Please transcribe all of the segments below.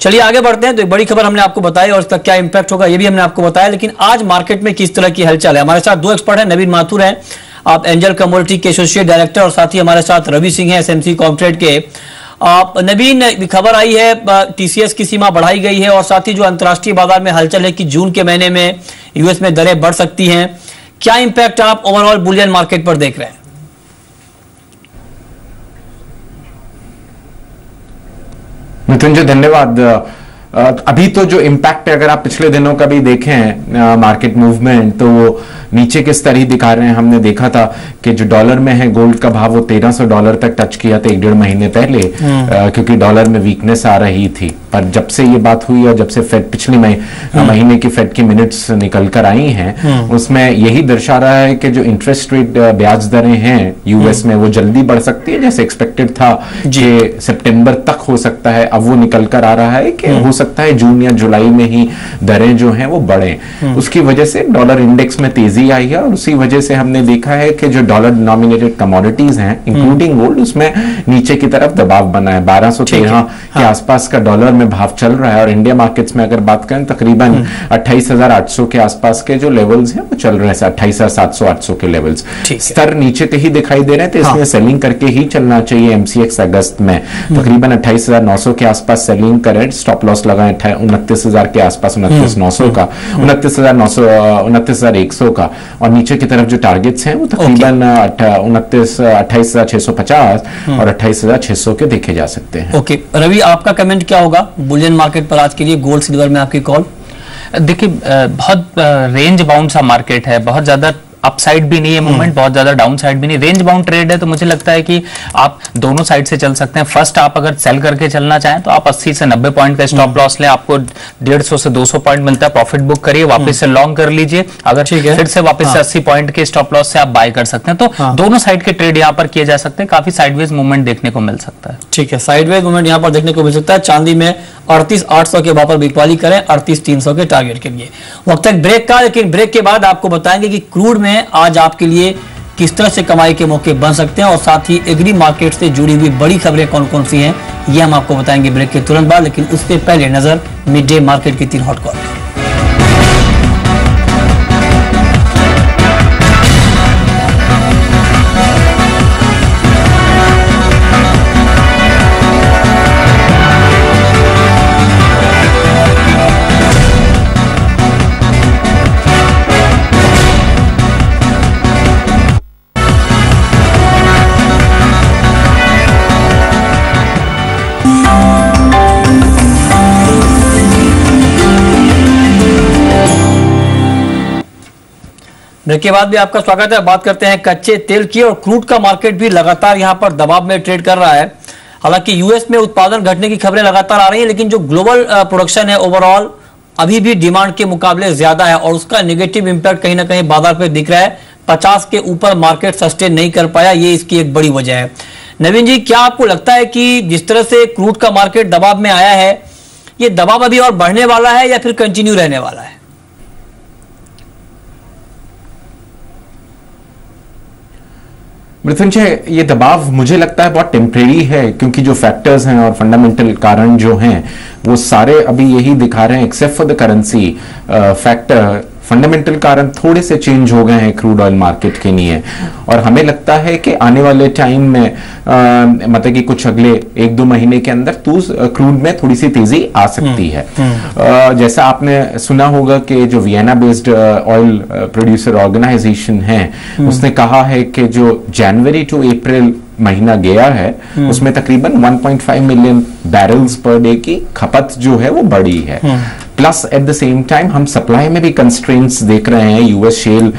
चलिए आगे बढ़ते हैं। तो एक बड़ी खबर हमने आपको बताई और इसका क्या इंपैक्ट होगा ये भी हमने आपको बताया, लेकिन आज मार्केट में किस तरह की हलचल है। हमारे साथ दो एक्सपर्ट हैं, नवीन माथुर हैं, आप एंजल कमोडिटी के एसोसिएट डायरेक्टर, और साथ ही हमारे साथ रवि सिंह हैं, एसएमसी कॉर्पोरेट के। नवीन, खबर आई है टीसीएस की सीमा बढ़ाई गई है और साथ ही जो अंतर्राष्ट्रीय बाजार में हलचल है कि जून के महीने में यूएस में दरें बढ़ सकती हैं। क्या इंपैक्ट आप ओवरऑल बुलियन मार्केट पर देख रहे हैं? मृत्युंजय धन्यवाद। अभी तो जो इम्पैक्ट है, अगर आप पिछले दिनों का भी देखें मार्केट मूवमेंट, तो वो नीचे के स्तर ही दिखा रहे हैं। हमने देखा था कि जो डॉलर में है गोल्ड का भाव वो $1300 तक टच किया था 1-1.5 महीने पहले, क्योंकि डॉलर में वीकनेस आ रही थी। पर जब से ये बात हुई और जब से फेड पिछले महीने की फेड की मिनट्स निकल कर आई हैं, उसमें यही दर्शा रहा है कि जो इंटरेस्ट रेट ब्याज दरें हैं यूएस में वो जल्दी बढ़ सकती है। जैसे एक्सपेक्टेड था कि सितंबर तक हो सकता है, अब वो निकल कर आ रहा है कि हो सकता है जून या जुलाई में ही दरें जो हैं वो बढ़ें। उसकी वजह से डॉलर इंडेक्स में तेजी आई है और उसी वजह से हमने देखा है कि जो डॉलर डिनोमिनेटेड कमोडिटीज हैं इंक्लूडिंग गोल्ड, उसमें नीचे की तरफ दबाव बना है। 1213 के आसपास का डॉलर में भाव चल रहा है और इंडिया मार्केट्स में अगर बात करें तकरीबन 28,800 के आसपास के जो लेवल्स हैं वो चल रहे हैं, 28,700-800 के लेवल्स। स्तर नीचे के ही दिखाई दे रहे हैं, तो इसमें सेलिंग करके ही चलना चाहिए। एमसीएक्स अगस्त में तकरीबन 28,900 के आसपास सेलिंग करें, स्टॉप लॉस लगाएं 29,000 के आसपास, 29,900 का, 29,900, 29,100 का, और नीचे की तरफ जो टारगेट्स हैं वो तकरीबन 28,650 और 28,600 के देखे जा सकते हैं। ओके रवि, आपका कमेंट क्या होगा बुलियन मार्केट पर आज के लिए, गोल्ड सिल्वर में आपकी कॉल? देखिए बहुत रेंज बाउंड सा मार्केट है, बहुत ज्यादा अपसाइड भी नहीं है मूवमेंट, बहुत ज्यादा डाउन साइड भी नहीं, रेंज बाउंड ट्रेड है। तो मुझे लगता है कि आप दोनों साइड से चल सकते हैं। फर्स्ट आप अगर सेल करके चलना चाहें तो आप 80 से 90 पॉइंट का स्टॉप लॉस लें, आपको 150 से 200 पॉइंट मिलता है, प्रॉफिट बुक करिए, वापस से लॉन्ग कर लीजिए। अगर फिर से वापस से 80 पॉइंट के स्टॉप लॉस से आप बाय कर सकते हैं। तो दोनों साइड के ट्रेड यहाँ पर किए जा सकते हैं, काफी साइडवेज मूवमेंट देखने को मिल सकता है। ठीक है, साइडवेज मूवमेंट यहाँ पर देखने को मिल सकता है। चांदी में 38,800 के भाव पर बिकवाली करें 38,300 के टारगेट के लिए। वक्त तक ब्रेक का, लेकिन ब्रेक के बाद आपको बताएंगे कि क्रूड में आज आपके लिए किस तरह से कमाई के मौके बन सकते हैं और साथ ही एग्री मार्केट से जुड़ी हुई बड़ी खबरें कौन कौन सी हैं ये हम आपको बताएंगे ब्रेक के तुरंत बाद। लेकिन उससे पहले नजर मिड डे मार्केट की 3 हॉट कॉल। ब्रेक के बाद भी आपका स्वागत है। बात करते हैं कच्चे तेल की, और क्रूड का मार्केट भी लगातार यहां पर दबाव में ट्रेड कर रहा है। हालांकि यूएस में उत्पादन घटने की खबरें लगातार आ रही हैं, लेकिन जो ग्लोबल प्रोडक्शन है ओवरऑल अभी भी डिमांड के मुकाबले ज्यादा है और उसका नेगेटिव इंपैक्ट कहीं ना कहीं बाजार पर दिख रहा है। 50 के ऊपर मार्केट सस्टेन नहीं कर पाया, ये इसकी एक बड़ी वजह है। नवीन जी, क्या आपको लगता है कि जिस तरह से क्रूड का मार्केट दबाव में आया है, ये दबाव अभी और बढ़ने वाला है या फिर कंटिन्यू रहने वाला है? मृत्युंजय, ये दबाव मुझे लगता है बहुत टेम्परेरी है, क्योंकि जो फैक्टर्स हैं और फंडामेंटल कारण जो हैं वो सारे अभी यही दिखा रहे हैं, except for the currency factor. Fundamental कारण थोड़े से चेंज हो गए हैं क्रूड ऑयल मार्केट के लिए, और हमें लगता है कि आने वाले टाइम में मतलब कि कुछ अगले 1-2 महीने के अंदर तो क्रूड में थोड़ी सी तेजी आ सकती है। जैसा आपने सुना होगा कि जो Vienna based oil producer organization है उसने कहा है कि जो जनवरी टू अप्रैल महीना गया है उसमें तकरीबन 1.5 मिलियन बैरल्स पर डे की खपत जो है वो बढ़ी है। Plus at the same time हम सप्लाई में भी कंस्ट्रेंट्स देख रहे हैं। यूएस शेल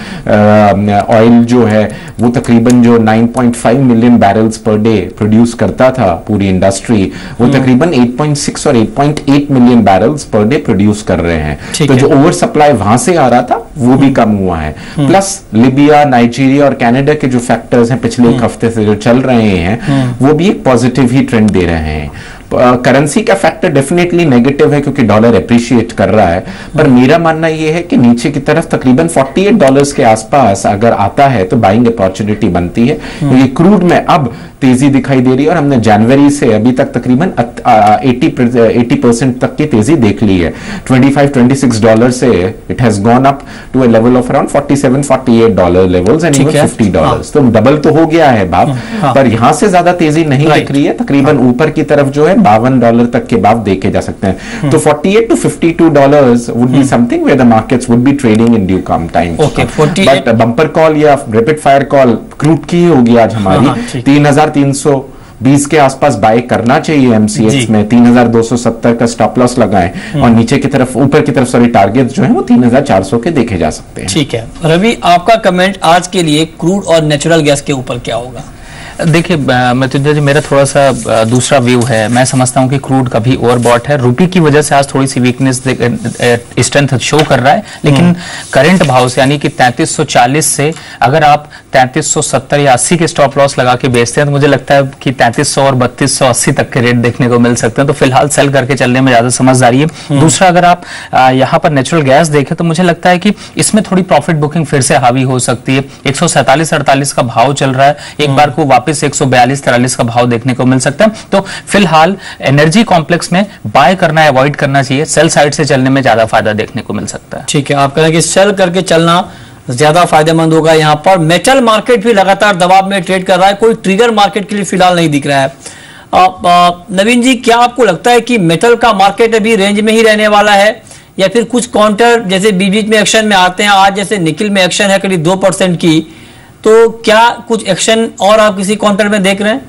ऑयल जो है वो तकरीबन जो 9.5 million barrels per day produce करता था पूरी इंडस्ट्री, वो तकरीबन 8.6 और 8.8 million barrels per day produce कर रहे हैं। तो जो ओवर सप्लाई वहां से आ रहा था वो भी कम हुआ है। प्लस लिबिया, नाइजीरिया और कनाडा के जो फैक्टर्स हैं पिछले एक हफ्ते से जो चल रहे हैं वो भी एक पॉजिटिव ही ट्रेंड दे रहे हैं। करेंसी का फैक्टर डेफिनेटली नेगेटिव है क्योंकि डॉलर एप्रिशिएट कर रहा है, पर मेरा मानना यह है कि नीचे की तरफ तकरीबन $48 के आसपास अगर आता है तो बाइंग अपॉर्चुनिटी बनती है, क्योंकि क्रूड में अब तेजी दिखाई दे रही है और हमने जनवरी से अभी तक तकरीबन 80% तक की तेजी देख ली है। $25-26 से it has gone up to a level of around $47-48 levels and even $50। तो डबल तो हो गया है भाव, पर यहां से ज्यादा तेजी नहीं दिख रही है। तकरीबन ऊपर की तरफ जो है $52 तक के भाव देखे जा सकते हैं। तो $48-52 would be something where the markets would be trading in due come time. But bumper call या रैपिड फायर कॉल क्रूड की होगी आज हमारी। 3320 के आसपास बाय करना चाहिए एमसीएक्स में। 3270 का स्टॉप लॉस लगाएं और नीचे की तरफ ऊपर की तरफ सॉरी टारगेट जो है वो 3400 के देखे जा सकते हैं। ठीक है रवि, आपका कमेंट आज के लिए क्रूड और नेचुरल गैस के ऊपर क्या होगा? देखिए मृत्युंजय जी, मेरा थोड़ा सा दूसरा व्यू है। मैं समझता हूं कि क्रूड कभी ओवरबॉट है। रुपये की वजह से आज थोड़ी सी वीकनेस स्ट्रेंथ शो कर रहा है, लेकिन करंट भाव से यानी कि 3340 से अगर आप 3370 या 80 के स्टॉप लॉस लगा के बेचते हैं तो मुझे लगता है कि 3300 और 3280 तक के रेट देखने को मिल सकते हैं। तो फिलहाल सेल करके चलने में ज्यादा समझदारी है। दूसरा, अगर आप यहाँ पर नेचुरल गैस देखें तो मुझे लगता है कि इसमें थोड़ी प्रॉफिट बुकिंग फिर से हावी हो सकती है। 147-48 का भाव चल रहा है, एक बार को वापस 142-43 का भाव देखने को मिल सकता है। तो फिलहाल एनर्जी कॉम्प्लेक्स में बाय करना अवॉइड करना चाहिए। सेल साइड से चलने में ज्यादा फायदा देखने को मिल सकता है। ठीक है, आप कह रहे हैं कि सेल करके चलना ज्यादा फायदेमंद होगा। यहाँ पर मेटल मार्केट भी लगातार दबाव में ट्रेड कर रहा है, कोई ट्रिगर मार्केट के लिए फिलहाल नहीं दिख रहा है। नवीन जी, क्या आपको लगता है कि मेटल का मार्केट अभी रेंज में ही रहने वाला है या फिर कुछ काउंटर जैसे बीच में एक्शन में आते हैं? आज जैसे निकिल में एक्शन है करीब 2% की, तो क्या कुछ एक्शन और आप किसी काउंटर में देख रहे हैं?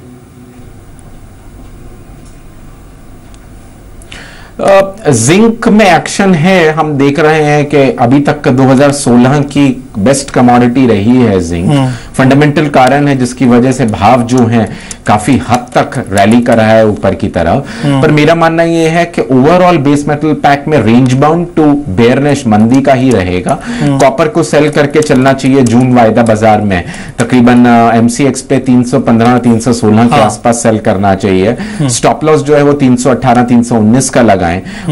जिंक में एक्शन है। हम देख रहे हैं कि अभी तक 2016 की बेस्ट कमोडिटी रही है जिंक। फंडामेंटल कारण है जिसकी वजह से भाव जो है काफी हद तक रैली कर रहा है ऊपर की तरफ। पर मेरा मानना यह है कि ओवरऑल बेस मेटल पैक में रेंज बाउंड टू बेयरनेस मंदी का ही रहेगा। कॉपर को सेल करके चलना चाहिए जून वायदा बाजार में। तकरीबन एमसीएक्स पे 315-316 के आसपास सेल करना चाहिए। स्टॉप लॉस जो है वो 318-319 का लगाएं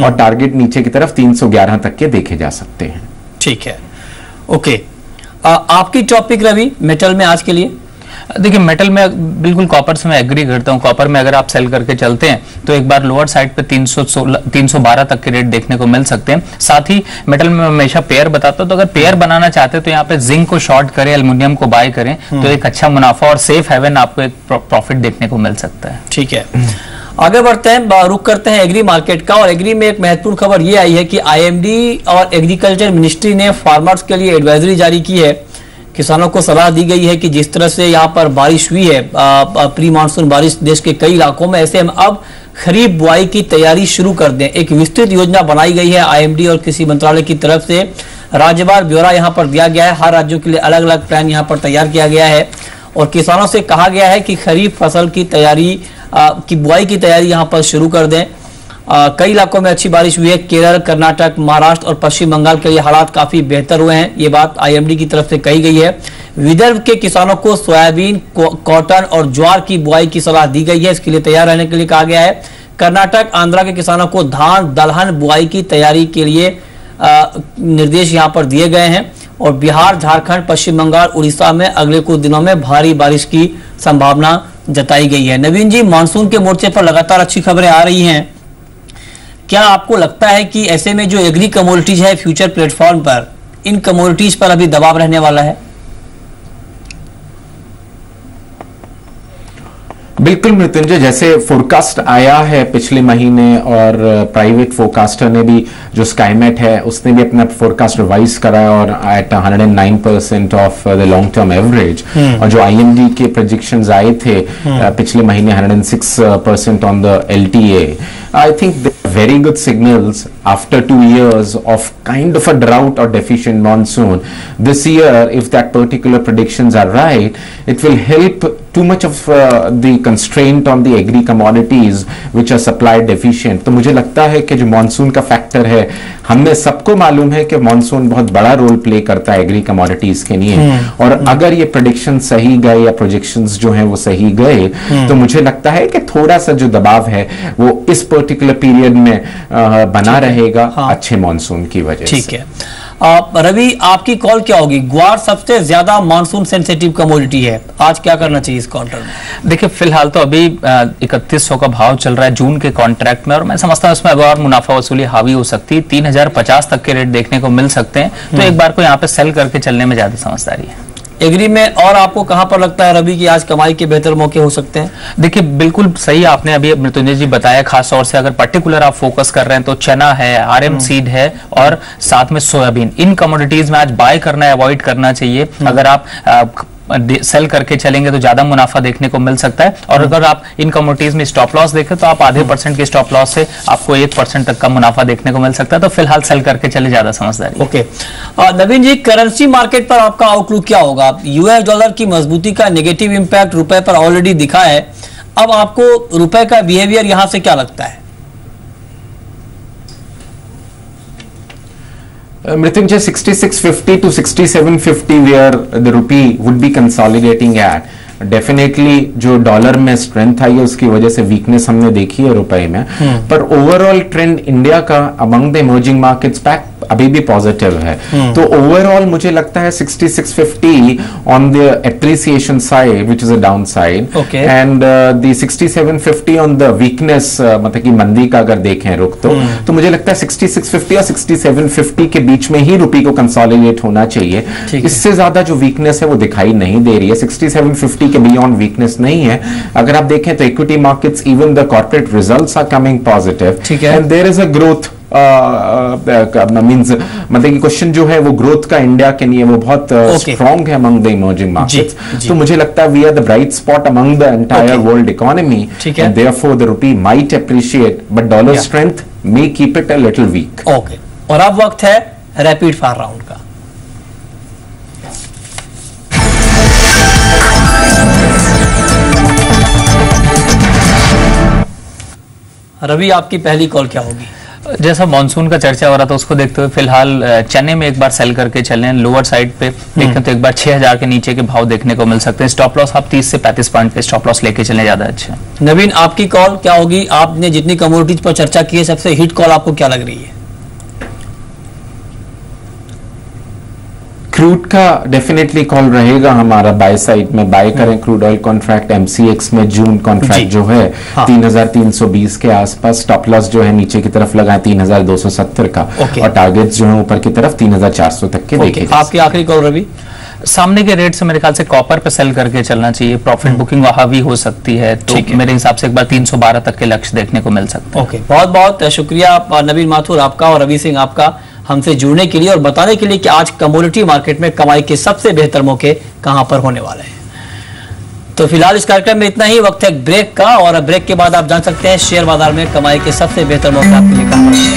और टारगेट नीचे की तरफ 311 तक के देखे जा सकते हैं। ठीक है, ओके। आपकी टॉपिक रवि मेटल में आज के लिए? देखिए, मेटल में बिल्कुल कॉपर से मैं एग्री करता हूं। कॉपर में अगर आप सेल करके चलते हैं तो एक बार लोअर साइड पे 312 तक के रेट देखने को मिल सकते हैं। साथ ही मेटल में हमेशा पेयर बताता हूं, तो अगर पेयर बनाना चाहते हैं तो यहाँ पे जिंक को शॉर्ट करें, एल्युमिनियम को बाय करें तो एक अच्छा मुनाफा और सेफ हेवन आपको एक प्रॉफिट देखने को मिल सकता है। ठीक है, आगे बढ़ते हैं, रुक करते हैं एग्री मार्केट का। और एग्री में एक महत्वपूर्ण खबर ये आई है कि आईएमडी और एग्रीकल्चर मिनिस्ट्री ने फार्मर्स के लिए एडवाइजरी जारी की है। किसानों को सलाह दी गई है कि जिस तरह से यहाँ पर बारिश हुई है, प्री मानसून बारिश देश के कई इलाकों में, ऐसे हम अब खरीफ बुआई की तैयारी शुरू कर दें। एक विस्तृत योजना बनाई गई है आईएमडी और कृषि मंत्रालय की तरफ से। राज्यवार ब्यौरा यहाँ पर दिया गया है, हर राज्यों के लिए अलग अलग प्लान यहाँ पर तैयार किया गया है और किसानों से कहा गया है कि खरीफ फसल की तैयारी की बुआई की तैयारी यहाँ पर शुरू कर दें। कई इलाकों में अच्छी बारिश हुई है। केरल, कर्नाटक, महाराष्ट्र और पश्चिम बंगाल के लिए हालात काफी बेहतर हुए हैं, ये बात आईएमडी की तरफ से कही गई है। विदर्भ के किसानों को सोयाबीन, कॉटन और ज्वार की बुआई की सलाह दी गई है, इसके लिए तैयार रहने के लिए कहा गया है। कर्नाटक, आंध्रा के किसानों को धान दलहन बुआई की तैयारी के लिए निर्देश यहाँ पर दिए गए हैं। और बिहार, झारखंड, पश्चिम बंगाल, उड़ीसा में अगले कुछ दिनों में भारी बारिश की संभावना जताई गई है। नवीन जी, मानसून के मोर्चे पर लगातार अच्छी खबरें आ रही हैं। क्या आपको लगता है कि ऐसे में जो एग्री कमोडिटीज है फ्यूचर प्लेटफॉर्म पर, इन कमोडिटीज पर अभी दबाव रहने वाला है? बिल्कुल मृत्युंजय, जैसे फोरकास्ट आया है पिछले महीने और प्राइवेट फोरकास्टर ने भी, जो स्काईमेट है उसने भी अपना फोरकास्ट रिवाइज करा और at 109% of the long term average. और जो आईएमडी के प्रोजेक्शंस आए थे पिछले महीने 106% on the LTA. I think they're very good signals after 2 years of kind of a drought or deficient monsoon. This year, if that particular predictions are right, it will help too much of the constraint on the agri commodities which are supply deficient. तो मुझे लगता है कि जो monsoon का factor है, हमें सबको मालूम है कि मानसून बहुत बड़ा रोल प्ले करता है एग्री कमोडिटीज के लिए। और अगर ये प्रेडिक्शन सही गए या प्रोजेक्शंस जो हैं वो सही गए, तो मुझे लगता है कि थोड़ा सा जो दबाव है वो इस पर्टिकुलर पीरियड में बना रहेगा अच्छे मानसून की वजह से। ठीक है, रवि, आपकी कॉल क्या होगी? ग्वार सबसे ज्यादा मानसून सेंसिटिव कमोडिटी है, आज क्या करना चाहिए इस काउंटर में? देखिए फिलहाल तो अभी 3100 का भाव चल रहा है जून के कॉन्ट्रैक्ट में, और मैं समझता हूँ इसमें अब और मुनाफा वसूली हावी हो सकती है। 3050 तक के रेट देखने को मिल सकते हैं, तो एक बार को यहाँ पे सेल करके चलने में ज्यादा समझदारी है। एग्री में और आपको कहां पर लगता है रवि कि आज कमाई के बेहतर मौके हो सकते हैं? देखिए बिल्कुल सही आपने अभी मृत्युंजय जी बताया, खास तौर से अगर पर्टिकुलर आप फोकस कर रहे हैं तो चना है, आरएम सीड है और साथ में सोयाबीन, इन कमोडिटीज में आज बाय करना अवॉइड करना चाहिए। अगर आप सेल करके चलेंगे तो ज्यादा मुनाफा देखने को मिल सकता है, और अगर आप इन कमोडिटीज में स्टॉप लॉस देखें तो आप आधे % के स्टॉप लॉस से आपको 1% तक का मुनाफा देखने को मिल सकता है। तो फिलहाल सेल करके चले, ज्यादा समझदारी। ओके नवीन जी, करेंसी मार्केट पर आपका आउटलुक क्या होगा? यूएस डॉलर की मजबूती का नेगेटिव इंपैक्ट रुपए पर ऑलरेडी दिखा है, अब आपको रुपए का बिहेवियर यहां से क्या लगता है? Mrityunjay, 6650 to 6750 where the rupee would be consolidating at. Definitely जो डॉलर में स्ट्रेंथ आई है उसकी वजह से वीकनेस हमने देखी है रुपए में, पर ओवरऑल ट्रेंड इंडिया का among the emerging markets pack अभी भी पॉजिटिव है। तो ओवरऑल मुझे लगता है 6650 on the appreciation side which is a down side, and the 6750 on the weakness, मतलब कि मंदी का अगर देखें रुख तो मुझे लगता है 6650 और 6750 के बीच में ही रुपये को कंसोलिडेट होना चाहिए। इससे ज्यादा जो वीकनेस है वो दिखाई नहीं दे रही है। 6750 के बियॉन्ड वीकनेस नहीं है। अगर आप देखें तो equity markets, even the corporate results are coming positive, and there is a growth means, मतलब कि क्वेश्चन जो है वो ग्रोथ का इंडिया के लिए वो बहुत स्ट्रॉन्ग है अमंग द इमर्जिंग मार्केट्स। तो मुझे लगता है we are the bright spot among the entire world economy, and therefore the rupee might appreciate, but dollar strength may keep it a little weak. Okay, और अब वक्त है rapid fire round का। रवि, आपकी पहली कॉल क्या होगी? जैसा मॉनसून का चर्चा हो रहा था उसको देखते हुए फिलहाल चने में एक बार सेल करके चलें, लोअर साइड पे देखें तो एक बार 6000 के नीचे के भाव देखने को मिल सकते हैं। स्टॉप लॉस आप 30 से 35 पॉइंट पे स्टॉप लॉस लेके चलें, ज्यादा अच्छा। नवीन, आपकी कॉल क्या होगी? आपने जितनी कमोडिटीज पर चर्चा की है, सबसे हिट कॉल आपको क्या लग रही है? क्रूड का डेफिनेटली कॉल रहेगा हमारा बाय साइड में, बाय करें क्रूड ऑयल कॉन्ट्रैक्ट MCX में जून कॉन्ट्रैक्ट जो है 3320 के आसपास, स्टॉप लॉस जो है नीचे की तरफ लगाए 3270 का, और टारगेट्स जो है ऊपर की तरफ 3400 तक के देखे। आपकी आखिरी कॉल रवि? सामने के रेट से मेरे ख्याल से कॉपर पे सेल करके चलना चाहिए, प्रॉफिट बुकिंग वहां भी हो सकती है, तो मेरे हिसाब से एक बार 312 तक के लक्ष्य देखने को मिल सकते हैं। ओके, बहुत बहुत शुक्रिया नवीन माथुर आपका और रवि सिंह आपका हमसे जुड़ने के लिए और बताने के लिए कि आज कमोडिटी मार्केट में कमाई के सबसे बेहतर मौके कहां पर होने वाले हैं। तो फिलहाल इस कार्यक्रम में इतना ही, वक्त है ब्रेक का, और ब्रेक के बाद आप जान सकते हैं शेयर बाजार में कमाई के सबसे बेहतर मौके आपके लिए कहां पर।